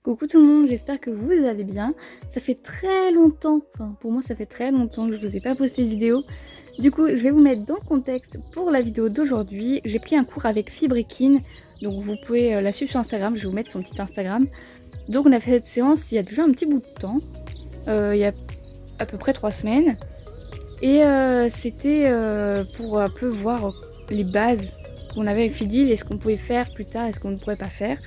Coucou tout le monde, j'espère que vous allez bien. Ça fait très longtemps, enfin pour moi ça fait très longtemps que je vous ai pas posté de vidéo. Du coup je vais vous mettre dans le contexte pour la vidéo d'aujourd'hui. J'ai pris un cours avec Fibrekin, donc vous pouvez la suivre sur Instagram, je vais vous mettre son petit Instagram. Donc on a fait cette séance il y a déjà un petit bout de temps, il y a à peu près 3 semaines. Et c'était pour un peu voir les bases qu'on avait avec Fidil et ce qu'on pouvait faire plus tard et ce qu'on ne pourrait pas faire.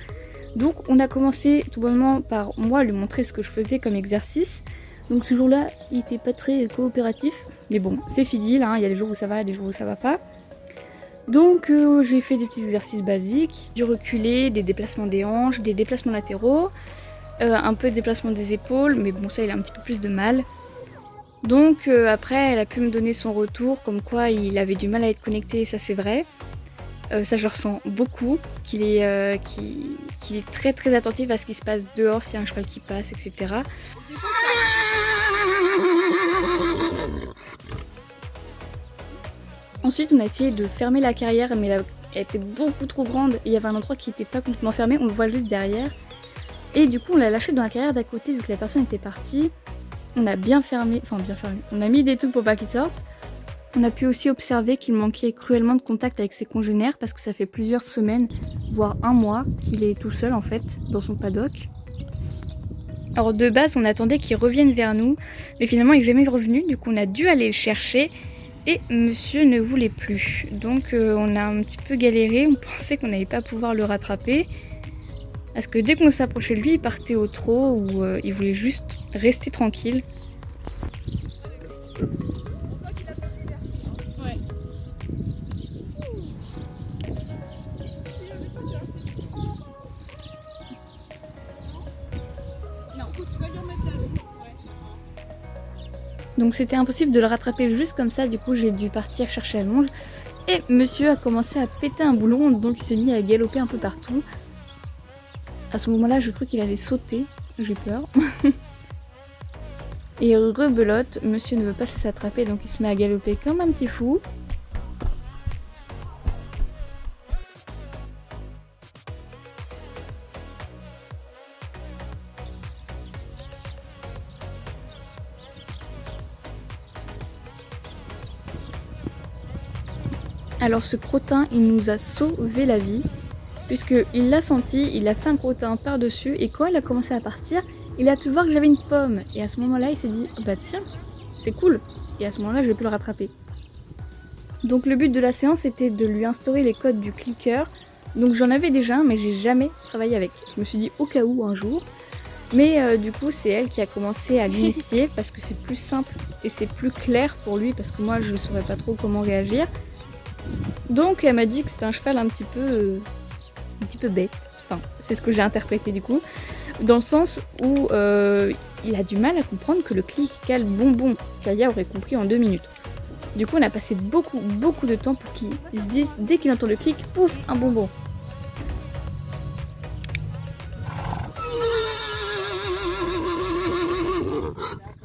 Donc on a commencé tout bonnement par moi lui montrer ce que je faisais comme exercice. Donc ce jour-là, il était pas très coopératif. Mais bon, c'est Fidil, hein, il y a des jours où ça va, des jours où ça va pas. Donc j'ai fait des petits exercices basiques, du reculé, des déplacements des hanches, des déplacements latéraux, un peu de déplacement des épaules, mais bon ça il a un petit peu plus de mal. Donc après elle a pu me donner son retour, comme quoi il avait du mal à être connecté, ça c'est vrai. Ça je le ressens beaucoup, qu'il est très très attentif à ce qui se passe dehors, s'il y a un cheval qui passe, etc. Ensuite on a essayé de fermer la carrière, mais elle était beaucoup trop grande et il y avait un endroit qui n'était pas complètement fermé, on le voit juste derrière. Et du coup on l'a lâché dans la carrière d'à côté vu que la personne était partie. On a bien fermé, on a mis des trucs pour pas qu'il sorte. On a pu aussi observer qu'il manquait cruellement de contact avec ses congénères parce que ça fait plusieurs semaines, voire un mois, qu'il est tout seul en fait, dans son paddock. Alors de base, on attendait qu'il revienne vers nous, mais finalement il n'est jamais revenu, du coup on a dû aller le chercher et monsieur ne voulait plus. Donc on a un petit peu galéré, on pensait qu'on n'allait pas pouvoir le rattraper. Parce que dès qu'on s'approchait de lui, il partait au trot ou il voulait juste rester tranquille. Donc c'était impossible de le rattraper juste comme ça, du coup j'ai dû partir chercher la longe. Et monsieur a commencé à péter un boulon, donc il s'est mis à galoper un peu partout. À ce moment-là, je crois qu'il allait sauter, j'ai peur. Et rebelote, monsieur ne veut pas se laisser attraper, donc il se met à galoper comme un petit fou. Alors ce crottin, il nous a sauvé la vie, puisqu'il l'a senti, il a fait un crottin par-dessus, et quand il a commencé à partir, il a pu voir que j'avais une pomme. Et à ce moment-là, il s'est dit, bah tiens, c'est cool. Et à ce moment-là, je vais plus le rattraper. Donc le but de la séance était de lui instaurer les codes du clicker. Donc j'en avais déjà un, mais j'ai jamais travaillé avec. Je me suis dit au cas où un jour. Mais du coup c'est elle qui a commencé à l'initier parce que c'est plus simple et c'est plus clair pour lui parce que moi je ne saurais pas trop comment réagir. Donc elle m'a dit que c'était un cheval un petit peu bête. Enfin c'est ce que j'ai interprété du coup. Dans le sens où il a du mal à comprendre que le clic-cal bonbon, Kaya aurait compris en 2 minutes. Du coup, on a passé beaucoup de temps pour qu'il se dise, dès qu'il entend le clic, pouf, un bonbon.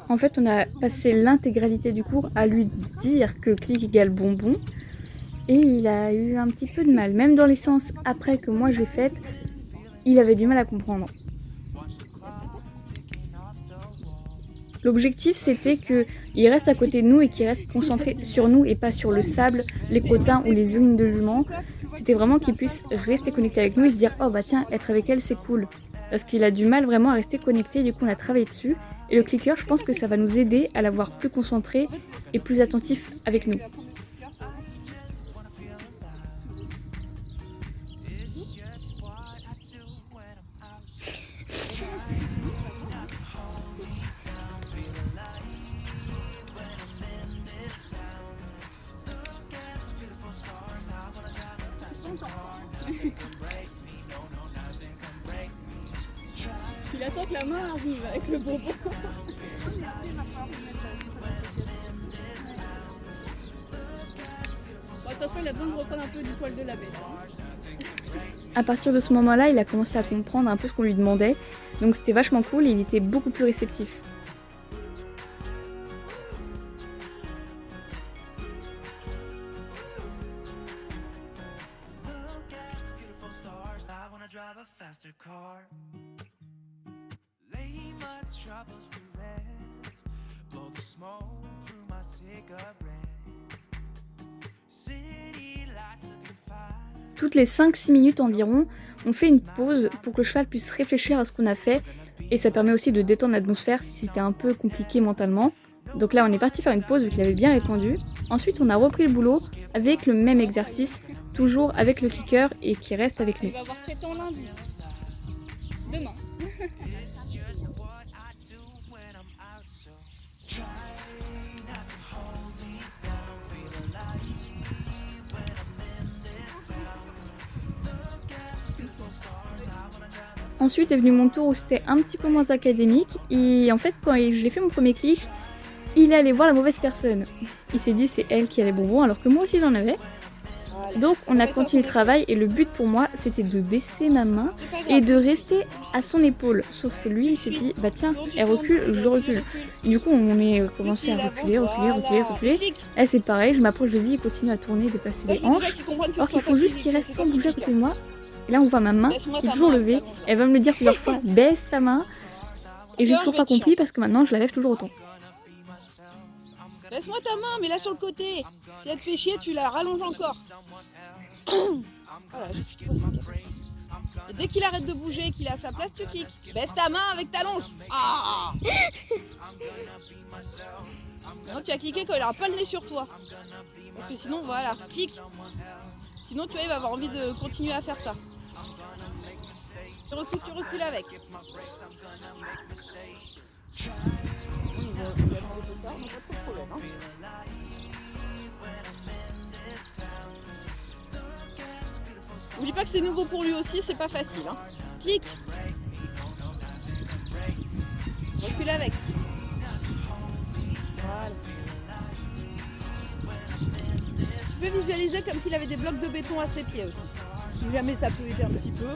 En fait, on a passé l'intégralité du cours à lui dire que clic égale bonbon. Et il a eu un petit peu de mal. Même dans les séances après que moi j'ai faites, il avait du mal à comprendre. L'objectif c'était qu'il reste à côté de nous et qu'il reste concentré sur nous et pas sur le sable, les crotins ou les urines de jument. C'était vraiment qu'il puisse rester connecté avec nous et se dire oh bah tiens, être avec elle c'est cool. Parce qu'il a du mal vraiment à rester connecté, du coup on a travaillé dessus. Et le clicker, je pense que ça va nous aider à l'avoir plus concentré et plus attentif avec nous. Il attend que la main arrive avec le bonbon. Bon, attention, il a besoin de reprendre un peu du poil de la bête. Hein. À partir de ce moment-là, il a commencé à comprendre un peu ce qu'on lui demandait. Donc c'était vachement cool et il était beaucoup plus réceptif. Toutes les 5-6 minutes environ, on fait une pause pour que le cheval puisse réfléchir à ce qu'on a fait et ça permet aussi de détendre l'atmosphère si c'était un peu compliqué mentalement. Donc là on est parti faire une pause vu qu'il avait bien répondu. Ensuite on a repris le boulot avec le même exercice, toujours avec le clicker et qui reste avec nous. Il va avoir 7 ans lundi. Demain. Ensuite est venu mon tour où c'était un petit peu moins académique et en fait quand j'ai fait mon premier clic, il est allé voir la mauvaise personne. Il s'est dit c'est elle qui a les bonbons alors que moi aussi j'en avais. Donc on a continué le travail et le but pour moi c'était de baisser ma main et de rester à son épaule. Sauf que lui il s'est dit bah tiens elle recule, je recule. Du coup on est commencé à reculer. Là c'est pareil, je m'approche de lui, il continue à tourner, déplacer les hanches. Alors qu'il faut juste qu'il reste sans bouger à côté de moi. Et là on voit ma main qui est toujours levée, elle va me le dire plusieurs fois, baisse ta main. Et j'ai toujours pas compris parce que maintenant je la lève toujours autant. Laisse-moi ta main, mais là sur le côté. Si elle te fait chier, tu la rallonges encore. Voilà, et dès qu'il arrête de bouger et qu'il est à sa place, tu kicks. Baisse ta main avec ta longe. Ah non, tu as cliqué quand il aura pas le nez sur toi. Parce que sinon, voilà, clique. Sinon, tu vois, il va avoir envie de continuer à faire ça. Tu recules avec. N'oublie pas que c'est nouveau pour lui aussi, c'est pas facile. Hein. Clique. Recule avec. Voilà. Tu peux visualiser comme s'il avait des blocs de béton à ses pieds aussi. Si jamais ça peut aider un petit peu.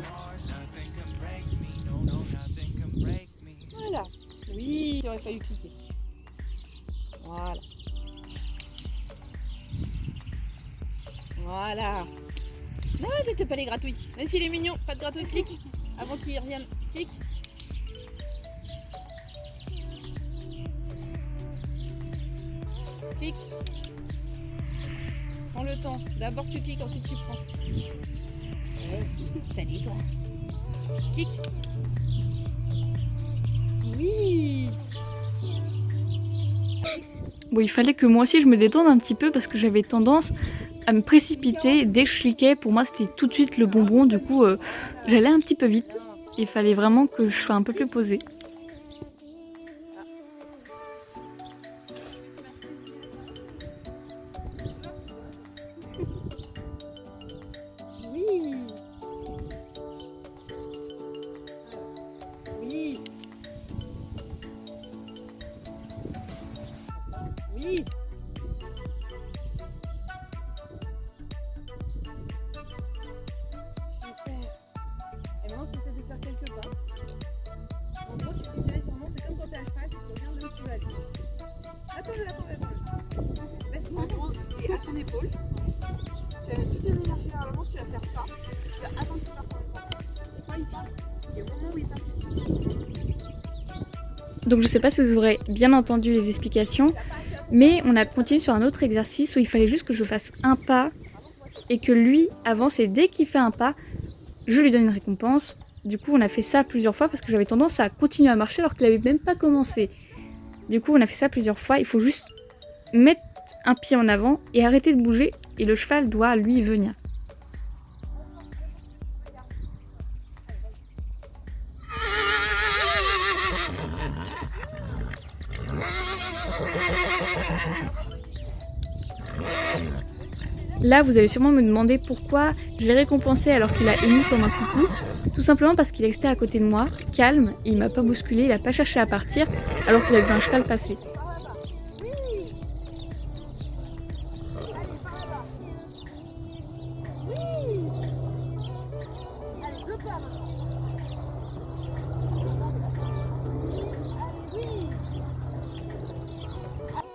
Voilà. Oui, il aurait fallu cliquer. Voilà. Voilà. Non, t'étais pas les gratouilles. Même s'il est mignon, pas de gratouille, clique. Avant qu'il revienne, clique. Clique. Prends le temps. D'abord tu cliques, ensuite tu prends. Salut toi. Clique. Oui. Bon, il fallait que moi aussi je me détende un petit peu parce que j'avais tendance à me précipiter dès que je cliquais. Pour moi c'était tout de suite le bonbon, du coup j'allais un petit peu vite. Il fallait vraiment que je sois un peu plus posée. Oui. Oui. Oui. Super. Et maintenant tu essaies de faire quelques pas. En gros tu visualises vraiment, c'est comme quand t'es à cheval, tu regardes là où tu vas aller. Attends. En gros, tu es à son épaule. Tu vas mettre toutes tes énergies vers l'avant, tu vas faire ça. Tu vas attendre qu'il parte en même temps. Et quand il part, et au moment où il part, Donc je sais pas si vous aurez bien entendu les explications, mais on a continué sur un autre exercice où il fallait juste que je fasse un pas et que lui avance et dès qu'il fait un pas, je lui donne une récompense. Du coup on a fait ça plusieurs fois parce que j'avais tendance à continuer à marcher alors qu'il avait même pas commencé. Du coup on a fait ça plusieurs fois, il faut juste mettre un pied en avant et arrêter de bouger et le cheval doit lui venir. Là, vous allez sûrement me demander pourquoi je l'ai récompensé alors qu'il a émis comme un coucou. Tout simplement parce qu'il est resté à côté de moi, calme, et il m'a pas bousculé, il a pas cherché à partir alors qu'il a vu un cheval passer.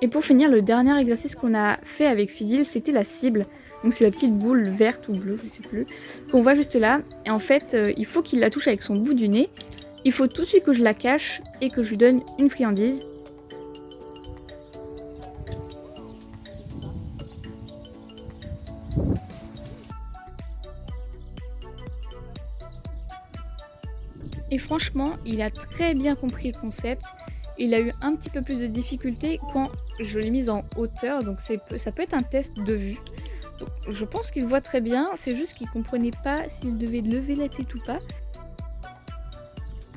Et pour finir, le dernier exercice qu'on a fait avec Fidil, c'était la cible. Donc c'est la petite boule verte ou bleue, je sais plus, qu'on voit juste là. Et en fait, il faut qu'il la touche avec son bout du nez. Il faut tout de suite que je la cache et que je lui donne une friandise. Et franchement, il a très bien compris le concept. Il a eu un petit peu plus de difficulté quand je l'ai mise en hauteur, donc ça peut être un test de vue. Donc, je pense qu'il voit très bien, c'est juste qu'il ne comprenait pas s'il devait lever la tête ou pas.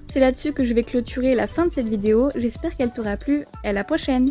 C'est là-dessus que je vais clôturer la fin de cette vidéo, j'espère qu'elle t'aura plu, à la prochaine!